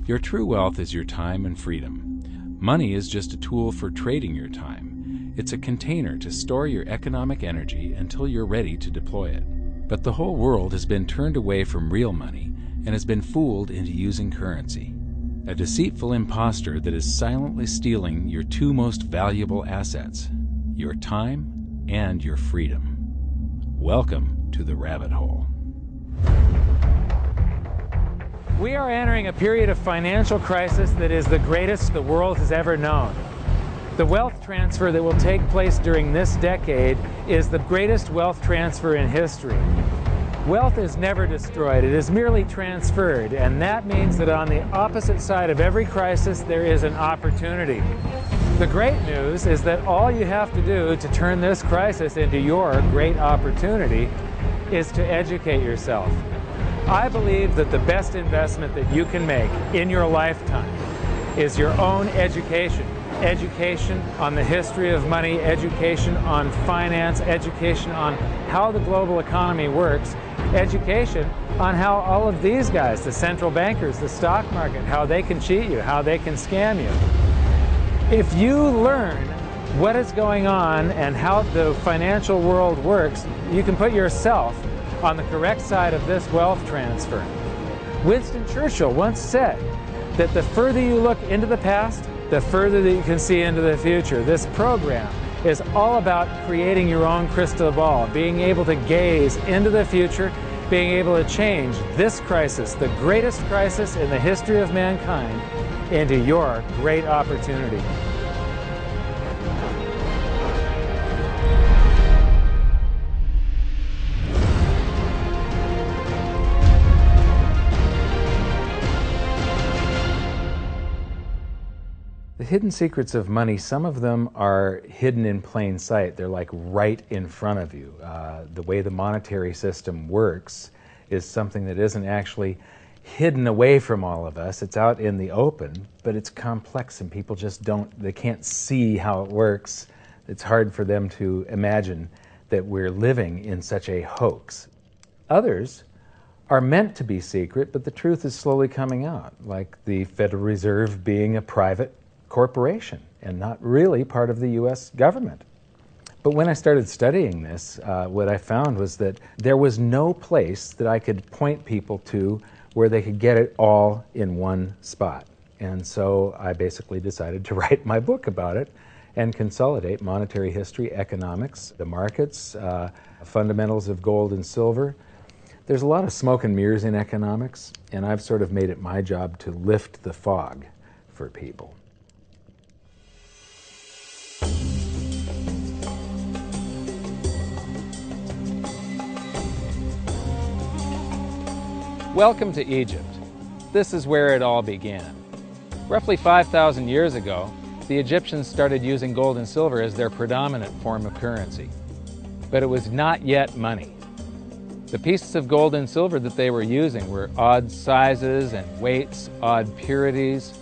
Your true wealth is your time and freedom. Money is just a tool for trading your time. It's a container to store your economic energy until you're ready to deploy it. But the whole world has been turned away from real money and has been fooled into using currency. A deceitful impostor that is silently stealing your two most valuable assets, your time and your freedom. Welcome to the rabbit hole. We are entering a period of financial crisis that is the greatest the world has ever known. The wealth transfer that will take place during this decade is the greatest wealth transfer in history. Wealth is never destroyed, it is merely transferred, and that means that on the opposite side of every crisis there is an opportunity. The great news is that all you have to do to turn this crisis into your great opportunity is to educate yourself. I believe that the best investment that you can make in your lifetime is your own education. Education on the history of money, education on finance, education on how the global economy works, education on how all of these guys, the central bankers, the stock market, how they can cheat you, how they can scam you. If you learn what is going on and how the financial world works, you can put yourself on the correct side of this wealth transfer. Winston Churchill once said that the further you look into the past, the further that you can see into the future. This program is all about creating your own crystal ball, being able to gaze into the future, being able to change this crisis, the greatest crisis in the history of mankind, into your great opportunity. The hidden secrets of money, some of them are hidden in plain sight. They're like right in front of you. The way the monetary system works is something that isn't actually hidden away from all of us. It's out in the open, but it's complex and people just they can't see how it works. It's hard for them to imagine that we're living in such a hoax. Others are meant to be secret, but the truth is slowly coming out, like the Federal Reserve being a private corporation and not really part of the U.S. government. But when I started studying this, what I found was that there was no place that I could point people to where they could get it all in one spot. And so I basically decided to write my book about it and consolidate monetary history, economics, the markets, fundamentals of gold and silver. There's a lot of smoke and mirrors in economics, and I've sort of made it my job to lift the fog for people. Welcome to Egypt. This is where it all began. Roughly 5,000 years ago, the Egyptians started using gold and silver as their predominant form of currency. But it was not yet money. The pieces of gold and silver that they were using were odd sizes and weights, odd purities,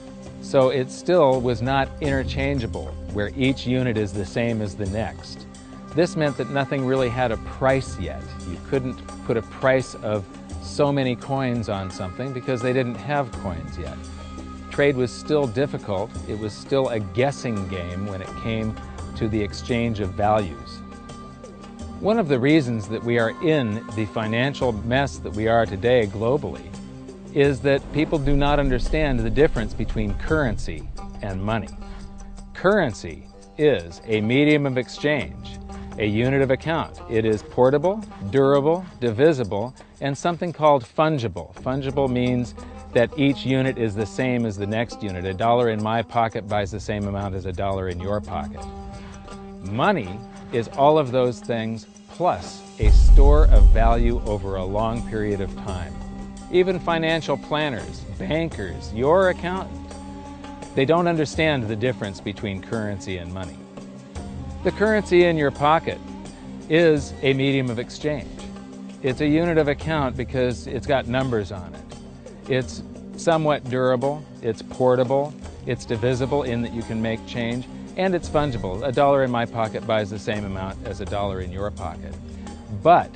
so it still was not interchangeable, where each unit is the same as the next. This meant that nothing really had a price yet. You couldn't put a price of so many coins on something because they didn't have coins yet. Trade was still difficult. It was still a guessing game when it came to the exchange of values. One of the reasons that we are in the financial mess that we are today globally is that people do not understand the difference between currency and money. Currency is a medium of exchange, a unit of account. It is portable, durable, divisible, and something called fungible. Fungible means that each unit is the same as the next unit. A dollar in my pocket buys the same amount as a dollar in your pocket. Money is all of those things plus a store of value over a long period of time. Even financial planners, bankers, your accountant, they don't understand the difference between currency and money. The currency in your pocket is a medium of exchange. It's a unit of account because it's got numbers on it. It's somewhat durable, it's portable, it's divisible in that you can make change, and it's fungible. A dollar in my pocket buys the same amount as a dollar in your pocket. But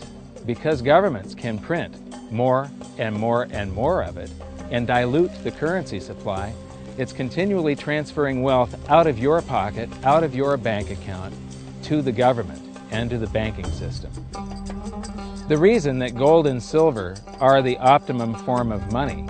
because governments can print more and more and more of it, and dilute the currency supply, it's continually transferring wealth out of your pocket, out of your bank account, to the government and to the banking system. The reason that gold and silver are the optimum form of money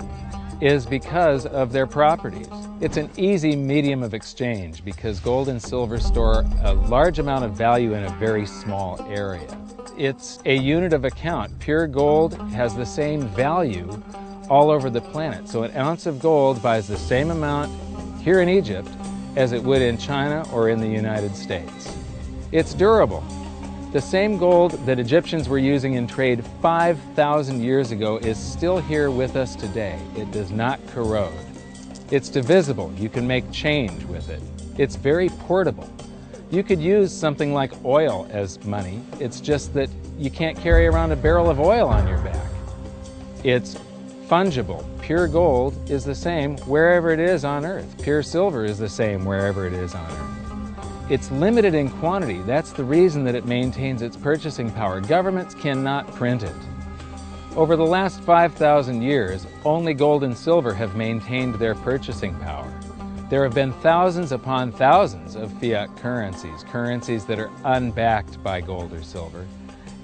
is because of their properties. It's an easy medium of exchange because gold and silver store a large amount of value in a very small area. It's a unit of account. Pure gold has the same value all over the planet. So an ounce of gold buys the same amount here in Egypt as it would in China or in the United States. It's durable. The same gold that Egyptians were using in trade 5,000 years ago is still here with us today. It does not corrode. It's divisible. You can make change with it. It's very portable. You could use something like oil as money. It's just that you can't carry around a barrel of oil on your back. It's fungible. Pure gold is the same wherever it is on Earth. Pure silver is the same wherever it is on Earth. It's limited in quantity. That's the reason that it maintains its purchasing power. Governments cannot print it. Over the last 5,000 years, only gold and silver have maintained their purchasing power. There have been thousands upon thousands of fiat currencies that are unbacked by gold or silver,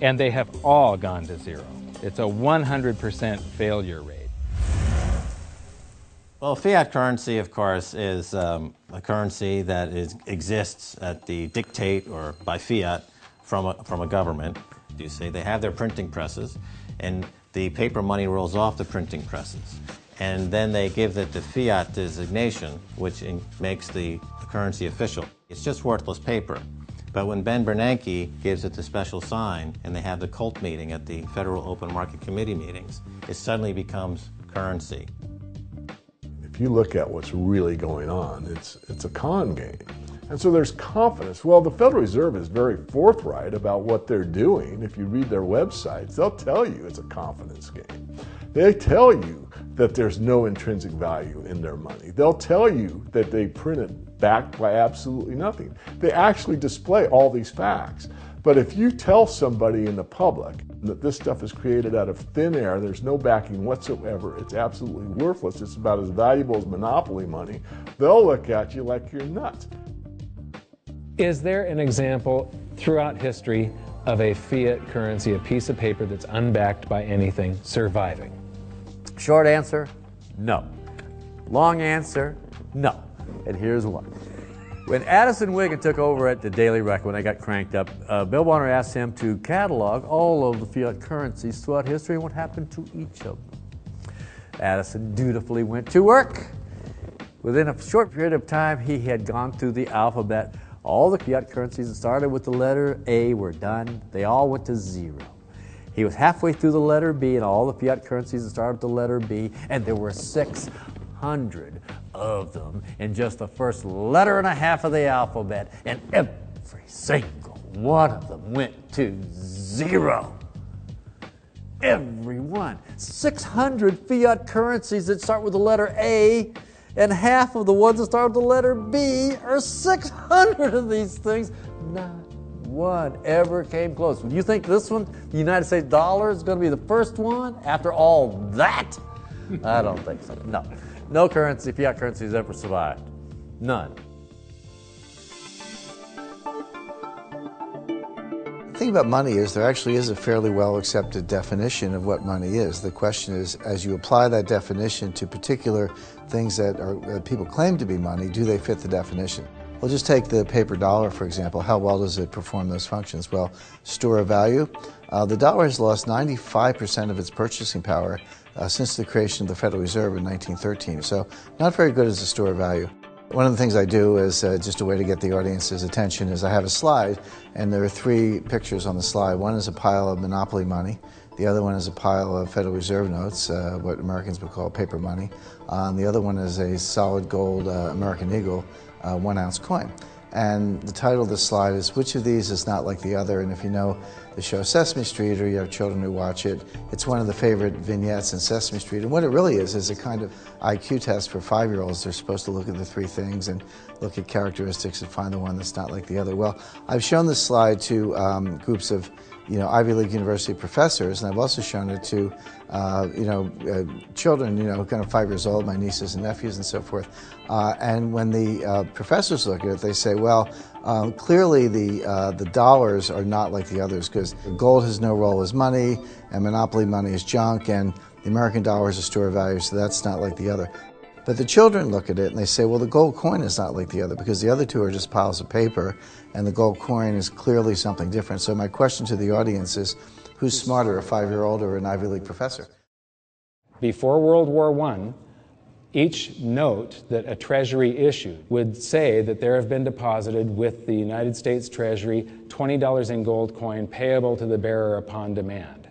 and they have all gone to zero. It's a 100% failure rate. Well, fiat currency, of course, is a currency that exists at the dictate or by fiat from a government. You say they have their printing presses, and the paper money rolls off the printing presses. And then they give it the fiat designation, which makes the currency official. It's just worthless paper. But when Ben Bernanke gives it the special sign, and they have the cult meeting at the Federal Open Market Committee meetings, it suddenly becomes currency. If you look at what's really going on, it's a con game. And so there's confidence. Well, the Federal Reserve is very forthright about what they're doing. If you read their websites, they'll tell you it's a confidence game. They tell you that there's no intrinsic value in their money. They'll tell you that they print it backed by absolutely nothing. They actually display all these facts. But if you tell somebody in the public that this stuff is created out of thin air, there's no backing whatsoever, it's absolutely worthless, it's about as valuable as monopoly money, they'll look at you like you're nuts. Is there an example throughout history of a fiat currency, a piece of paper that's unbacked by anything, surviving? Short answer, no. Long answer, no. And here's why. When Addison Wiggin took over at the Daily Record, when I got cranked up, Bill Warner asked him to catalog all of the fiat currencies throughout history and what happened to each of them. Addison dutifully went to work. Within a short period of time, he had gone through the alphabet. All the fiat currencies that started with the letter A were done. They all went to zero. He was halfway through the letter B, and all the fiat currencies that started with the letter B, and there were 600 of them in just the first letter and a half of the alphabet, and every single one of them went to zero. Every one. 600 fiat currencies that start with the letter A, and half of the ones that start with the letter B are 600 of these things. Not one ever came close. Would you think this one, the United States dollar, is going to be the first one after all that? I don't think so. No. No currency, fiat currency has ever survived. None. The thing about money is there actually is a fairly well accepted definition of what money is. The question is, as you apply that definition to particular things that people claim to be money, do they fit the definition? We'll just take the paper dollar, for example. How well does it perform those functions? Well, store of value. The dollar has lost 95% of its purchasing power since the creation of the Federal Reserve in 1913. So not very good as a store of value. One of the things I do is just a way to get the audience's attention is I have a slide, and there are 3 pictures on the slide. One is a pile of monopoly money. The other one is a pile of Federal Reserve notes, what Americans would call paper money. The other one is a solid gold American Eagle 1-ounce coin. And the title of the slide is, which of these is not like the other? And if you know the show Sesame Street, or you have children who watch it, it's one of the favorite vignettes in Sesame Street. And what it really is a kind of IQ test for 5-year-olds. They're supposed to look at the 3 things and look at characteristics and find the one that's not like the other. Well, I've shown this slide to groups of Ivy League University professors, and I've also shown it to, children, kind of 5 years old, my nieces and nephews and so forth. And when the professors look at it, they say, well, clearly the dollars are not like the others because gold has no role as money, and monopoly money is junk, and the American dollar is a store of value, so that's not like the other. But the children look at it and they say, well, the gold coin is not like the other because the other two are just piles of paper and the gold coin is clearly something different. So my question to the audience is, who's smarter, a 5-year-old or an Ivy League professor? Before World War I, each note that a treasury issued would say that there have been deposited with the United States Treasury $20 in gold coin payable to the bearer upon demand.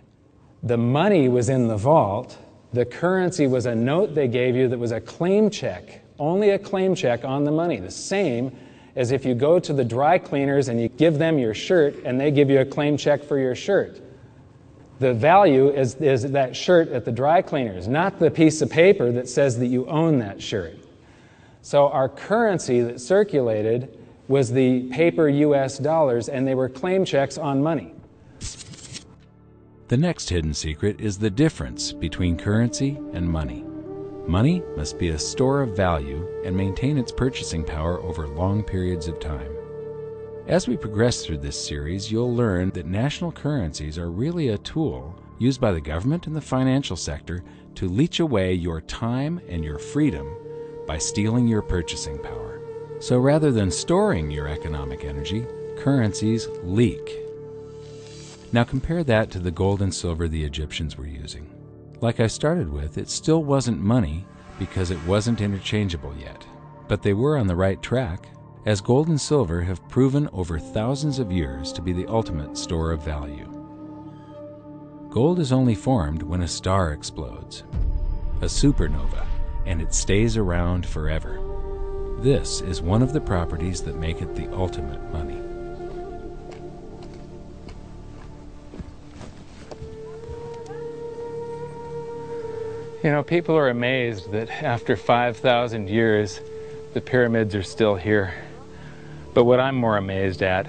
The money was in the vault. The currency was a note they gave you that was a claim check, only a claim check on the money, the same as if you go to the dry cleaners and you give them your shirt and they give you a claim check for your shirt. The value is that shirt at the dry cleaners, not the piece of paper that says that you own that shirt. So our currency that circulated was the paper US dollars, and they were claim checks on money. The next hidden secret is the difference between currency and money. Money must be a store of value and maintain its purchasing power over long periods of time. As we progress through this series, you'll learn that national currencies are really a tool used by the government and the financial sector to leech away your time and your freedom by stealing your purchasing power. So rather than storing your economic energy, currencies leak. Now compare that to the gold and silver the Egyptians were using. Like I started with, it still wasn't money because it wasn't interchangeable yet. But they were on the right track, as gold and silver have proven over thousands of years to be the ultimate store of value. Gold is only formed when a star explodes, a supernova, and it stays around forever. This is one of the properties that make it the ultimate money. People are amazed that after 5,000 years, the pyramids are still here. But what I'm more amazed at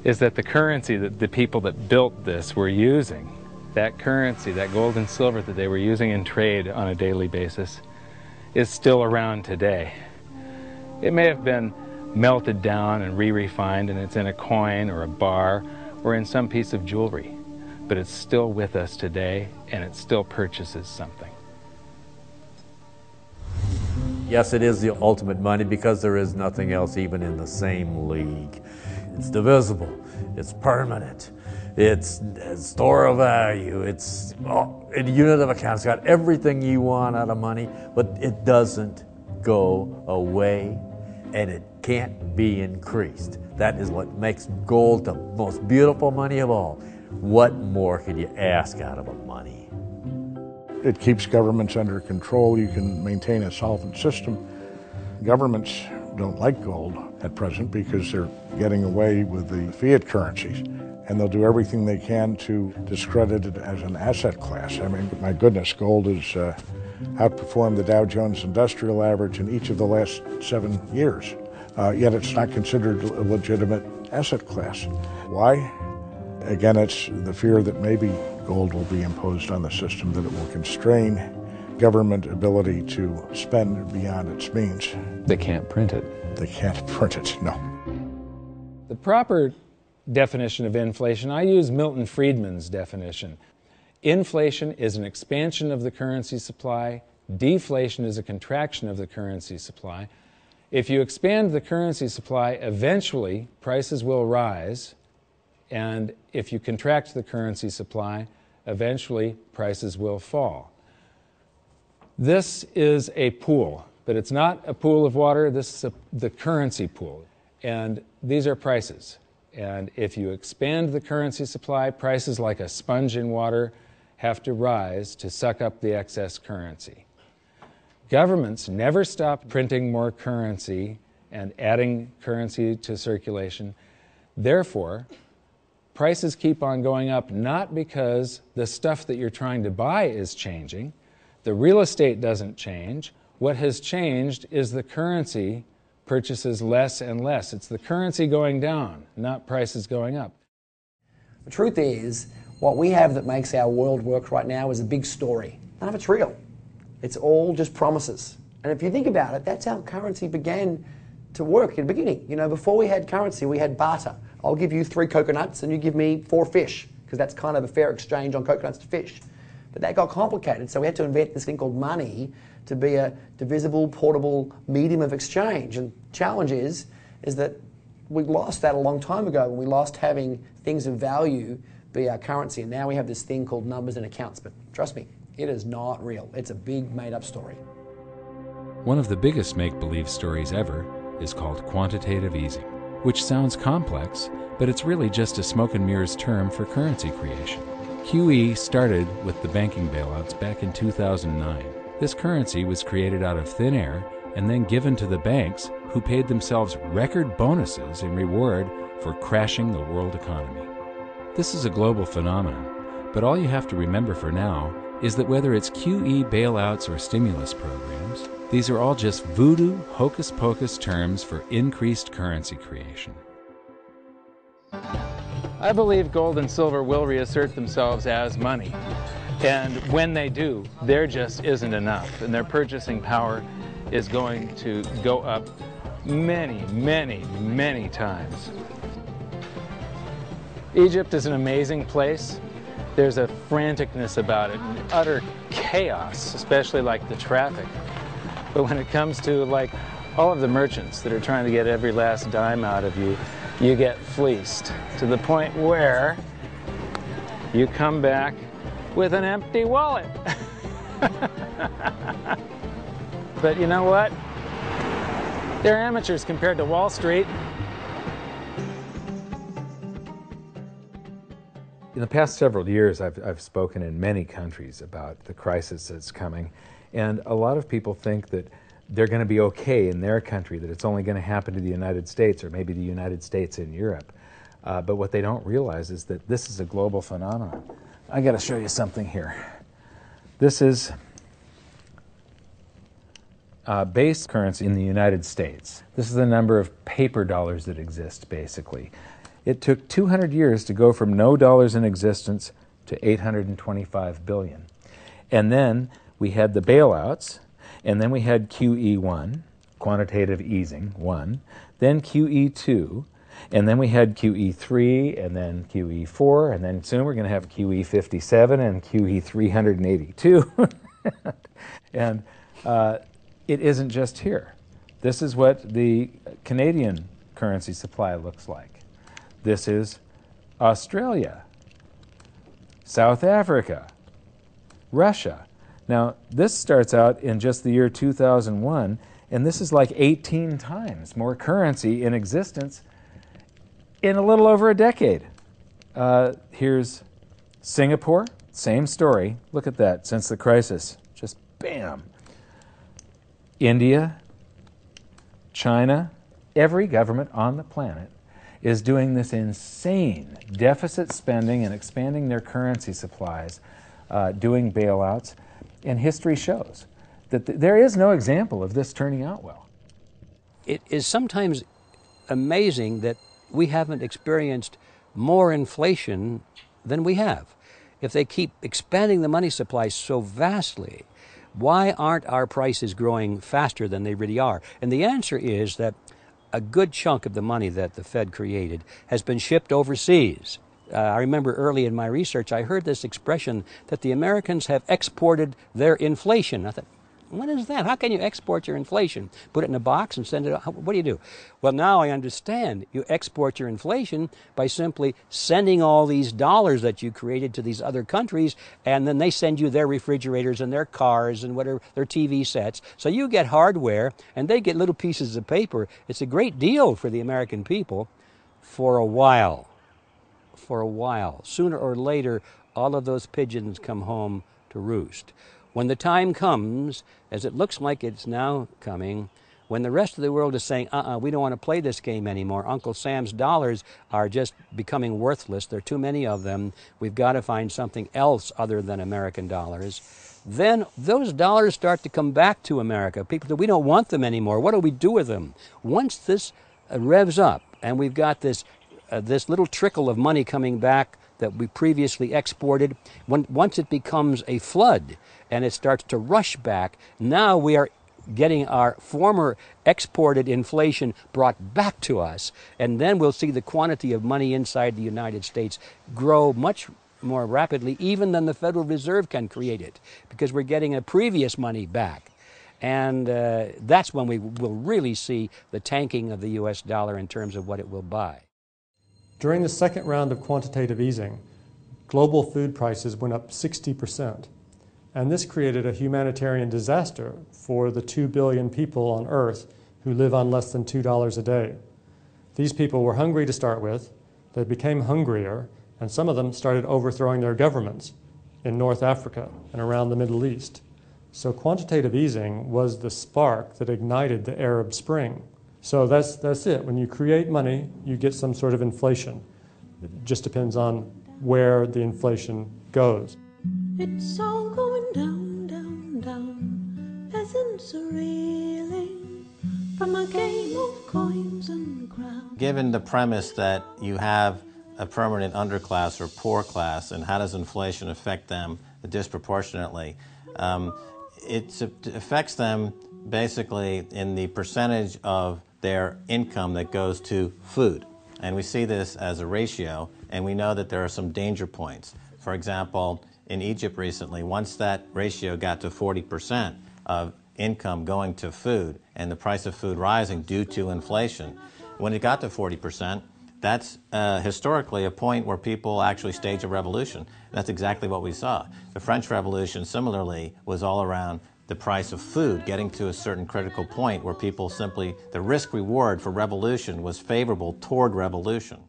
is that the currency that the people that built this were using, that currency, that gold and silver that they were using in trade on a daily basis, is still around today. It may have been melted down and re-refined, and it's in a coin or a bar or in some piece of jewelry, but it's still with us today, and it still purchases something. Yes, it is the ultimate money because there is nothing else even in the same league. It's divisible, it's permanent, it's a store of value, it's a unit of account. It's got everything you want out of money, but it doesn't go away, and it can't be increased. That is what makes gold the most beautiful money of all. What more could you ask out of a money? It keeps governments under control. You can maintain a solvent system. Governments don't like gold at present because they're getting away with the fiat currencies, and they'll do everything they can to discredit it as an asset class. I mean, my goodness, gold has outperformed the Dow Jones Industrial Average in each of the last 7 years, yet it's not considered a legitimate asset class. Why? Again, it's the fear that maybe gold will be imposed on the system, that it will constrain government ability to spend beyond its means. They can't print it. They can't print it, no. The proper definition of inflation, I use Milton Friedman's definition. Inflation is an expansion of the currency supply. Deflation is a contraction of the currency supply. If you expand the currency supply, eventually prices will rise. And if you contract the currency supply, eventually prices will fall. This is a pool, but it's not a pool of water. This is the currency pool. And these are prices. And if you expand the currency supply, prices like a sponge in water have to rise to suck up the excess currency. Governments never stop printing more currency and adding currency to circulation. Therefore, prices keep on going up, not because the stuff that you're trying to buy is changing. The real estate doesn't change. What has changed is the currency purchases less and less. It's the currency going down, not prices going up. The truth is, what we have that makes our world work right now is a big story. None of it's real. It's all just promises. And if you think about it, that's how currency began to work in the beginning. You know, before we had currency, we had barter. I'll give you 3 coconuts and you give me 4 fish, because that's kind of a fair exchange on coconuts to fish. But that got complicated, so we had to invent this thing called money to be a divisible, portable medium of exchange. And the challenge is that we lost that a long time ago, when we lost having things of value be our currency. And now we have this thing called numbers and accounts. But trust me, it is not real. It's a big made-up story. One of the biggest make-believe stories ever is called quantitative easing, which sounds complex, but it's really just a smoke and mirrors term for currency creation. QE started with the banking bailouts back in 2009. This currency was created out of thin air and then given to the banks, who paid themselves record bonuses in reward for crashing the world economy. This is a global phenomenon, but all you have to remember for now is that whether it's QE bailouts or stimulus programs, these are all just voodoo, hocus-pocus terms for increased currency creation. I believe gold and silver will reassert themselves as money. And when they do, there just isn't enough, and their purchasing power is going to go up many, many, many times. Egypt is an amazing place. There's a franticness about it, and utter chaos, especially like the traffic. But when it comes to like all of the merchants that are trying to get every last dime out of you, you get fleeced to the point where you come back with an empty wallet. But you know what? They're amateurs compared to Wall Street. In the past several years, I've spoken in many countries about the crisis that's coming, and a lot of people think that they're going to be okay in their country, that it's only going to happen to the United States or maybe the United States in Europe. But what they don't realize is that this is a global phenomenon. I got to show you something here. This is base currency in the United States. This is the number of paper dollars that exist, basically. It took 200 years to go from no dollars in existence to 825 billion. And then we had the bailouts, and then we had QE1, quantitative easing 1, then QE2, and then we had QE3, and then QE4, and then soon we're going to have QE57 and QE382. And it isn't just here. This is what the Canadian currency supply looks like. This is Australia, South Africa, Russia. Now, this starts out in just the year 2001, and this is like 18 times more currency in existence in a little over a decade. Here's Singapore, same story. Look at that, since the crisis, just bam. India, China, every government on the planet is doing this insane deficit spending and expanding their currency supplies, doing bailouts, and history shows that there is no example of this turning out well. It is sometimes amazing that we haven't experienced more inflation than we have. If they keep expanding the money supply so vastly, why aren't our prices growing faster than they really are? And the answer is that a good chunk of the money that the Fed created has been shipped overseas. I remember early in my research, I heard this expression that the Americans have exported their inflation. I thought, what is that? How can you export your inflation? Put it in a box and send it out? What do you do? Well, now I understand. You export your inflation by simply sending all these dollars that you created to these other countries, and then they send you their refrigerators and their cars and whatever, their TV sets. So you get hardware, and they get little pieces of paper. It's a great deal for the American people for a while. For a while. Sooner or later, all of those pigeons come home to roost. When the time comes, as it looks like it's now coming, when the rest of the world is saying, we don't want to play this game anymore, Uncle Sam's dollars are just becoming worthless, there are too many of them, we've got to find something else other than American dollars, then those dollars start to come back to America. People say, we don't want them anymore, what do we do with them? Once this revs up and we've got this little trickle of money coming back that we previously exported. Once it becomes a flood and it starts to rush back, now we are getting our former exported inflation brought back to us, and then we'll see the quantity of money inside the United States grow much more rapidly even than the Federal Reserve can create it, because we're getting a previous money back. And that's when we will really see the tanking of the US dollar in terms of what it will buy. During the second round of quantitative easing, global food prices went up 60%. And this created a humanitarian disaster for the 2 billion people on Earth who live on less than $2 a day. These people were hungry to start with, they became hungrier, and some of them started overthrowing their governments in North Africa and around the Middle East. So quantitative easing was the spark that ignited the Arab Spring. So that's it. When you create money, you get some sort of inflation. It just depends on where the inflation goes. It's all going down, down, down. Peasants are reeling from a game of coins and crowns. Given the premise that you have a permanent underclass or poor class, and how does inflation affect them disproportionately, it affects them basically in the percentage of their income that goes to food. And we see this as a ratio, and we know that there are some danger points. For example, in Egypt recently, once that ratio got to 40% of income going to food and the price of food rising due to inflation, when it got to 40%, that's historically a point where people actually stage a revolution. That's exactly what we saw. The French Revolution, similarly, was all around the price of food getting to a certain critical point where people simply, the risk-reward for revolution was favorable toward revolution.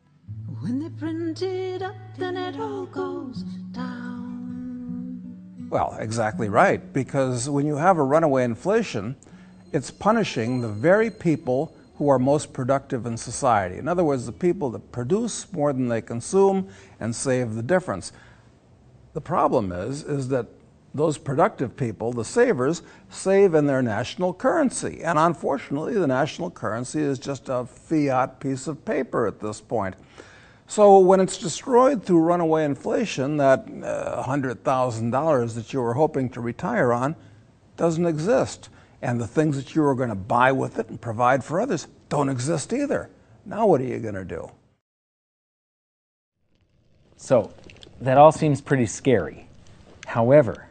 When they print it up, then it all goes down. Well, exactly right, because when you have a runaway inflation, it's punishing the very people who are most productive in society. In other words, the people that produce more than they consume and save the difference. The problem is that those productive people, the savers, save in their national currency. And unfortunately, the national currency is just a fiat piece of paper at this point. So when it's destroyed through runaway inflation, that $100,000 that you were hoping to retire on doesn't exist. And the things that you were going to buy with it and provide for others don't exist either. Now what are you going to do? So that all seems pretty scary. However,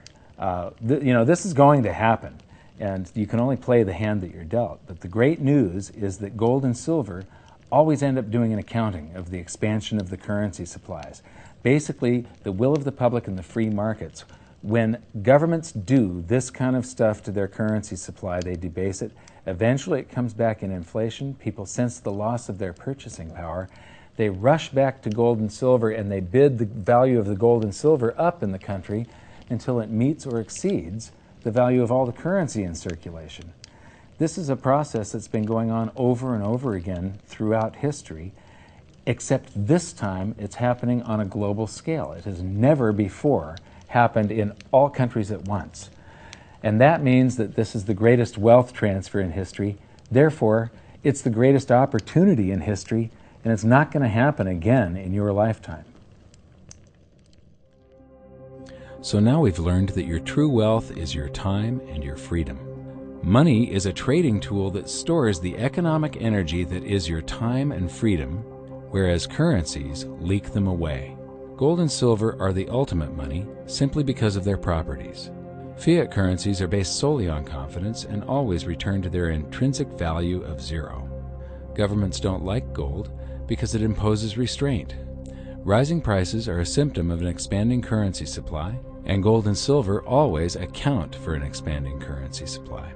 this is going to happen, and you can only play the hand that you're dealt. But the great news is that gold and silver always end up doing an accounting of the expansion of the currency supplies. Basically, the will of the public and the free markets. When governments do this kind of stuff to their currency supply, they debase it. Eventually it comes back in inflation. People sense the loss of their purchasing power. They rush back to gold and silver, and they bid the value of the gold and silver up in the country until it meets or exceeds the value of all the currency in circulation. This is a process that's been going on over and over again throughout history, except this time it's happening on a global scale. It has never before happened in all countries at once. And that means that this is the greatest wealth transfer in history. Therefore, it's the greatest opportunity in history, and it's not going to happen again in your lifetime. So now we've learned that your true wealth is your time and your freedom. Money is a trading tool that stores the economic energy that is your time and freedom, whereas currencies leak them away. Gold and silver are the ultimate money simply because of their properties. Fiat currencies are based solely on confidence and always return to their intrinsic value of zero. Governments don't like gold because it imposes restraint. Rising prices are a symptom of an expanding currency supply, and gold and silver always account for an expanding currency supply.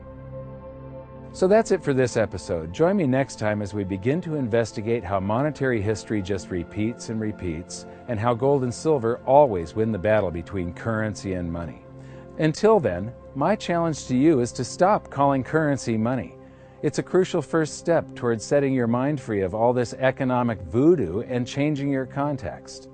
So that's it for this episode. Join me next time as we begin to investigate how monetary history just repeats and repeats, and how gold and silver always win the battle between currency and money. Until then, my challenge to you is to stop calling currency money. It's a crucial first step towards setting your mind free of all this economic voodoo and changing your context.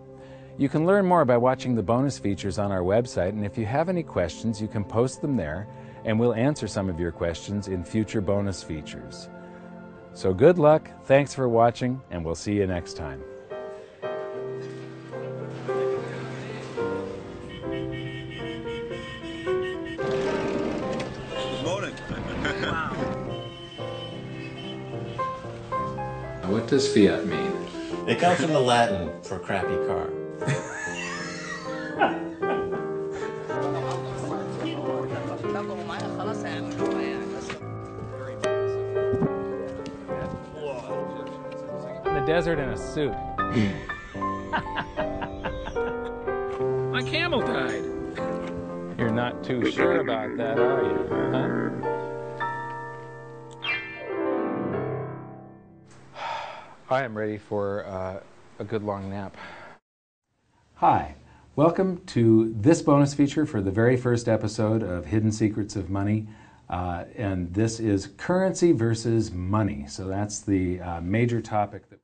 You can learn more by watching the bonus features on our website, and if you have any questions, you can post them there, and we'll answer some of your questions in future bonus features. So good luck, thanks for watching, and we'll see you next time. What does fiat mean? It comes from the Latin for crappy car. In the desert in a suit. My camel died. You're not too sure about that, are you? Huh? I am ready for a good long nap. Hi, welcome to this bonus feature for the very first episode of Hidden Secrets of Money. And this is currency versus money. So that's the major topic that